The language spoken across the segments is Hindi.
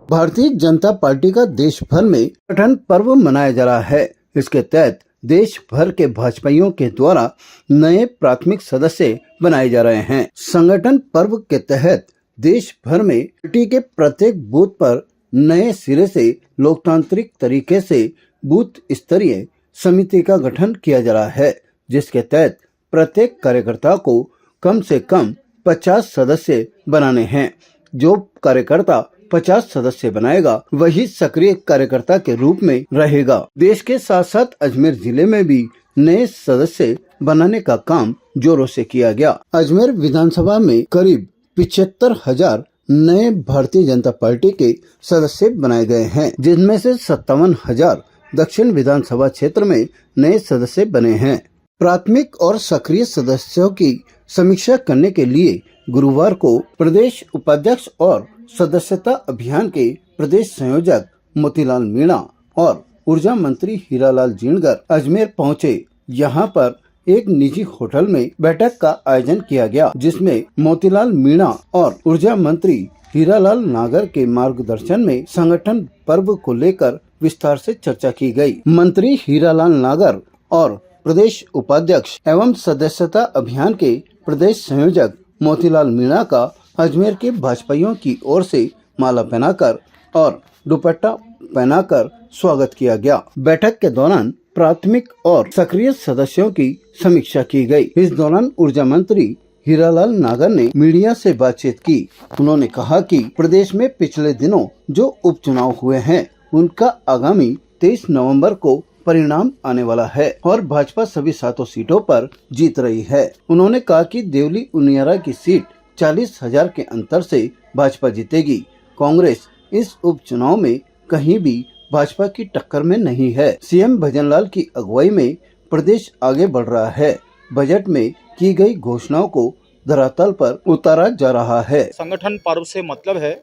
भारतीय जनता पार्टी का देश भर में गठन पर्व मनाया जा रहा है। इसके तहत देश भर के भाजपाइयों के द्वारा नए प्राथमिक सदस्य बनाए जा रहे हैं। संगठन पर्व के तहत देश भर में पार्टी के प्रत्येक बूथ पर नए सिरे से लोकतांत्रिक तरीके से बूथ स्तरीय समिति का गठन किया जा रहा है, जिसके तहत प्रत्येक कार्यकर्ता को कम से कम 50 सदस्य बनाने हैं। जो कार्यकर्ता 50 सदस्य बनाएगा वही सक्रिय कार्यकर्ता के रूप में रहेगा। देश के साथ साथ अजमेर जिले में भी नए सदस्य बनाने का काम जोरों से किया गया। अजमेर विधानसभा में करीब 75,000 नए भारतीय जनता पार्टी के सदस्य बनाए गए हैं, जिनमें से 57,000 दक्षिण विधानसभा क्षेत्र में नए सदस्य बने हैं। प्राथमिक और सक्रिय सदस्यों की समीक्षा करने के लिए गुरुवार को प्रदेश उपाध्यक्ष और सदस्यता अभियान के प्रदेश संयोजक मोतीलाल मीणा और ऊर्जा मंत्री हीरालाल जीणगर अजमेर पहुंचे। यहां पर एक निजी होटल में बैठक का आयोजन किया गया, जिसमें मोतीलाल मीणा और ऊर्जा मंत्री हीरालाल नागर के मार्गदर्शन में संगठन पर्व को लेकर विस्तार से चर्चा की गई। मंत्री हीरालाल नागर और प्रदेश उपाध्यक्ष एवं सदस्यता अभियान के प्रदेश संयोजक मोतीलाल मीणा का अजमेर के भाजपाइयों की ओर से माला पहनाकर और दुपट्टा पहनाकर स्वागत किया गया। बैठक के दौरान प्राथमिक और सक्रिय सदस्यों की समीक्षा की गई। इस दौरान ऊर्जा मंत्री हीरालाल नागर ने मीडिया से बातचीत की। उन्होंने कहा कि प्रदेश में पिछले दिनों जो उपचुनाव हुए हैं, उनका आगामी 23 नवंबर को परिणाम आने वाला है और भाजपा सभी 7 सीटों पर जीत रही है। उन्होंने कहा कि देवली उनियारा की सीट 40,000 के अंतर से भाजपा जीतेगी। कांग्रेस इस उपचुनाव में कहीं भी भाजपा की टक्कर में नहीं है। सीएम भजनलाल की अगुवाई में प्रदेश आगे बढ़ रहा है। बजट में की गई घोषणाओं को धरातल पर उतारा जा रहा है। संगठन पर्व से मतलब है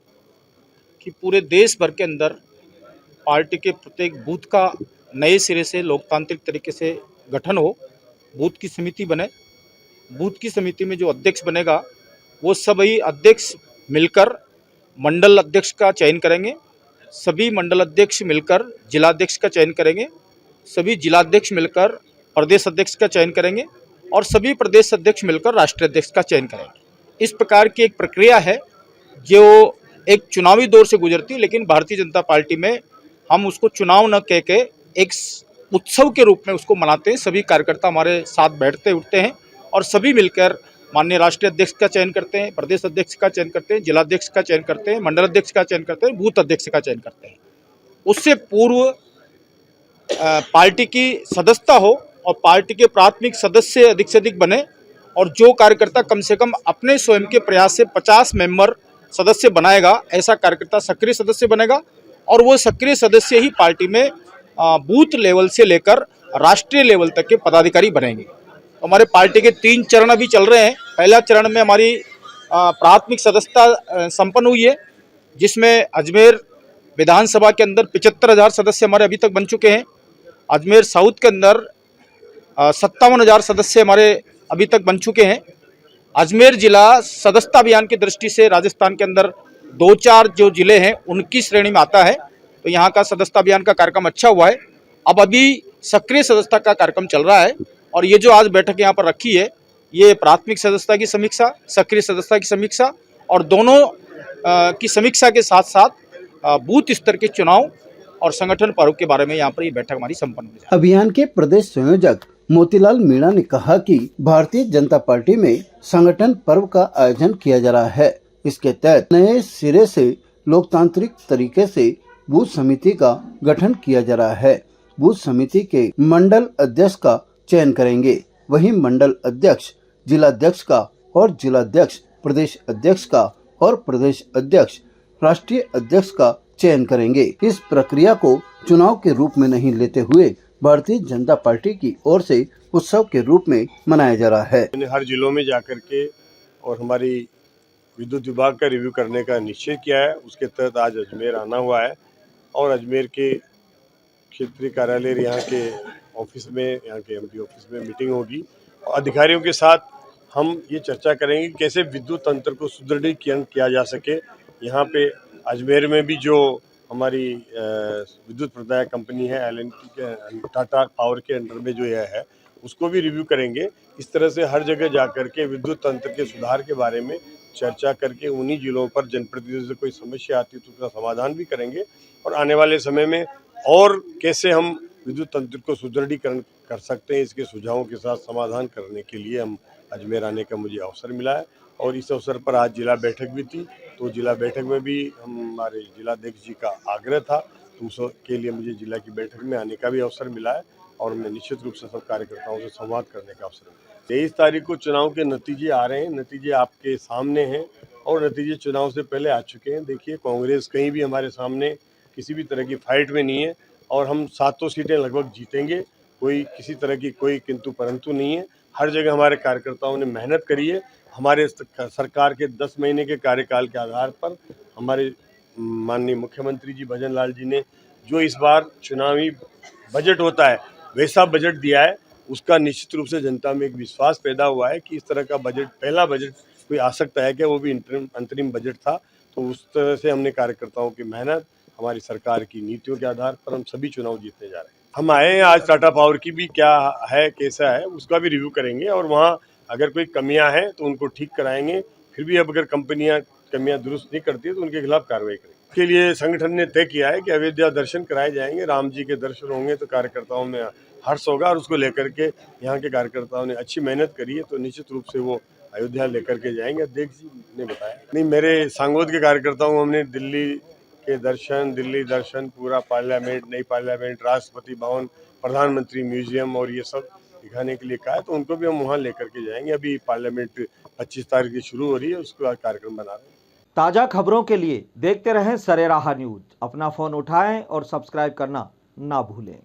कि पूरे देश भर के अंदर पार्टी के प्रत्येक बूथ का नए सिरे से लोकतांत्रिक तरीके से गठन हो, बूथ की समिति बने। बूथ की समिति में जो अध्यक्ष बनेगा वो सभी अध्यक्ष मिलकर मंडल अध्यक्ष का चयन करेंगे, सभी मंडल अध्यक्ष मिलकर जिलाध्यक्ष का चयन करेंगे, सभी जिलाध्यक्ष मिलकर प्रदेश अध्यक्ष का चयन करेंगे और सभी प्रदेश अध्यक्ष मिलकर राष्ट्रीय अध्यक्ष का चयन करेंगे। इस प्रकार की एक प्रक्रिया है जो एक चुनावी दौर से गुजरती है, लेकिन भारतीय जनता पार्टी में हम उसको चुनाव न कह के एक उत्सव के रूप में उसको मनाते हैं। सभी कार्यकर्ता हमारे साथ बैठते उठते हैं और सभी मिलकर माननीय राष्ट्रीय अध्यक्ष का चयन करते हैं, प्रदेश अध्यक्ष का चयन करते हैं, जिलाध्यक्ष का चयन करते हैं, मंडल अध्यक्ष का चयन करते हैं, बूथ अध्यक्ष का चयन करते हैं। उससे पूर्व पार्टी की सदस्यता हो और पार्टी के प्राथमिक सदस्य अधिक से अधिक बने और जो कार्यकर्ता कम से कम अपने स्वयं के प्रयास से 50 मेंबर सदस्य बनाएगा, ऐसा कार्यकर्ता सक्रिय सदस्य बनेगा और वो सक्रिय सदस्य ही पार्टी में बूथ लेवल से लेकर राष्ट्रीय लेवल तक के पदाधिकारी बनेंगे। हमारे पार्टी के 3 चरण अभी चल रहे हैं। पहला चरण में हमारी प्राथमिक सदस्यता संपन्न हुई है, जिसमें अजमेर विधानसभा के अंदर 75,000 सदस्य हमारे अभी तक बन चुके हैं। अजमेर साउथ के अंदर 57,000 सदस्य हमारे अभी तक बन चुके हैं। अजमेर जिला सदस्यता अभियान की दृष्टि से राजस्थान के अंदर 2-4 जो जिले हैं उनकी श्रेणी में आता है, तो यहाँ का सदस्यता अभियान का कार्यक्रम अच्छा हुआ है। अब अभी सक्रिय सदस्यता का कार्यक्रम चल रहा है और ये जो आज बैठक यहाँ पर रखी है, ये प्राथमिक सदस्यता की समीक्षा, सक्रिय सदस्यता की समीक्षा और दोनों की समीक्षा के साथ साथ बूथ स्तर के चुनाव और संगठन पर्व के बारे में यहाँ पर ये बैठक हमारी संपन्न हुई। अभियान के प्रदेश संयोजक मोतीलाल मीणा ने कहा कि भारतीय जनता पार्टी में संगठन पर्व का आयोजन किया जा रहा है। इसके तहत नए सिरे से लोकतांत्रिक तरीके से बूथ समिति का गठन किया जा रहा है। बूथ समिति के मंडल अध्यक्ष का चयन करेंगे, वहीं मंडल अध्यक्ष जिलाध्यक्ष का और जिलाध्यक्ष प्रदेश अध्यक्ष का और प्रदेश अध्यक्ष राष्ट्रीय अध्यक्ष का चयन करेंगे। इस प्रक्रिया को चुनाव के रूप में नहीं लेते हुए भारतीय जनता पार्टी की ओर से उत्सव के रूप में मनाया जा रहा है। मैंने हर जिलों में जाकर के और हमारी विद्युत विभाग का रिव्यू करने का निश्चय किया है। उसके तहत आज अजमेर आना हुआ है और अजमेर के क्षेत्रीय कार्यालय यहाँ के ऑफिस में, यहाँ के एमपी ऑफिस में मीटिंग होगी और अधिकारियों के साथ हम ये चर्चा करेंगे कि कैसे विद्युत तंत्र को सुदृढ़ीकरण किया जा सके। यहाँ पे अजमेर में भी जो हमारी विद्युत प्रदायक कंपनी है L&T के टाटा पावर के अंडर में जो यह है उसको भी रिव्यू करेंगे। इस तरह से हर जगह जाकर के विद्युत तंत्र के सुधार के बारे में चर्चा करके उन्हीं जिलों पर जनप्रतिनिधियों से कोई समस्या आती है तो उसका समाधान भी करेंगे और आने वाले समय में और कैसे हम विद्युत तंत्र को सुदृढ़ीकरण कर सकते हैं इसके सुझावों के साथ समाधान करने के लिए हम अजमेर आने का मुझे अवसर मिला है। और इस अवसर पर आज जिला बैठक भी थी, तो जिला बैठक में भी हमारे जिलाध्यक्ष जी का आग्रह था, तो उसके लिए मुझे जिला की बैठक में आने का भी अवसर मिला है और मैं निश्चित रूप से सब कार्यकर्ताओं से संवाद करने का अवसर मिला। 23 तारीख को चुनाव के नतीजे आ रहे हैं, नतीजे आपके सामने हैं और नतीजे चुनाव से पहले आ चुके हैं। देखिए, कांग्रेस कहीं भी हमारे सामने किसी भी तरह की फाइट में नहीं है और हम 7 सीटें लगभग जीतेंगे। कोई किसी तरह की कोई किंतु परंतु नहीं है। हर जगह हमारे कार्यकर्ताओं ने मेहनत करी है। हमारे सरकार के 10 महीने के कार्यकाल के आधार पर हमारे माननीय मुख्यमंत्री जी भजन लाल जी ने जो इस बार चुनावी बजट होता है वैसा बजट दिया है, उसका निश्चित रूप से जनता में एक विश्वास पैदा हुआ है कि इस तरह का बजट पहला बजट कोई आ सकता है क्या, वो भी अंतरिम बजट था। तो उस तरह से हमने कार्यकर्ताओं की मेहनत, हमारी सरकार की नीतियों के आधार पर हम सभी चुनाव जीतने जा रहे हैं। हम आए हैं आज टाटा पावर की भी क्या है कैसा है उसका भी रिव्यू करेंगे और वहाँ अगर कोई कमियां हैं तो उनको ठीक कराएंगे। फिर भी अब अगर कंपनियां कमियां दुरुस्त नहीं करती है तो उनके खिलाफ कार्रवाई करेंगे। इसके लिए संगठन ने तय किया है कि अयोध्या दर्शन कराए जाएंगे। राम जी के दर्शन होंगे तो कार्यकर्ताओं में हर्ष होगा और उसको लेकर के यहाँ के कार्यकर्ताओं ने अच्छी मेहनत करी है तो निश्चित रूप से वो अयोध्या लेकर के जाएंगे। अध्यक्ष जी ने बताया नहीं, मेरे सांगोद के कार्यकर्ताओं को हमने दिल्ली दर्शन, पूरा पार्लियामेंट, नई पार्लियामेंट, राष्ट्रपति भवन, प्रधानमंत्री म्यूजियम और ये सब दिखाने के लिए कहा है, तो उनको भी हम वहाँ लेकर के जाएंगे। अभी पार्लियामेंट 25 तारीख की शुरू हो रही है, उसके बाद कार्यक्रम बना रहे हैं। ताज़ा खबरों के लिए देखते रहें सरेराह न्यूज। अपना फ़ोन उठाएं और सब्सक्राइब करना ना भूलें।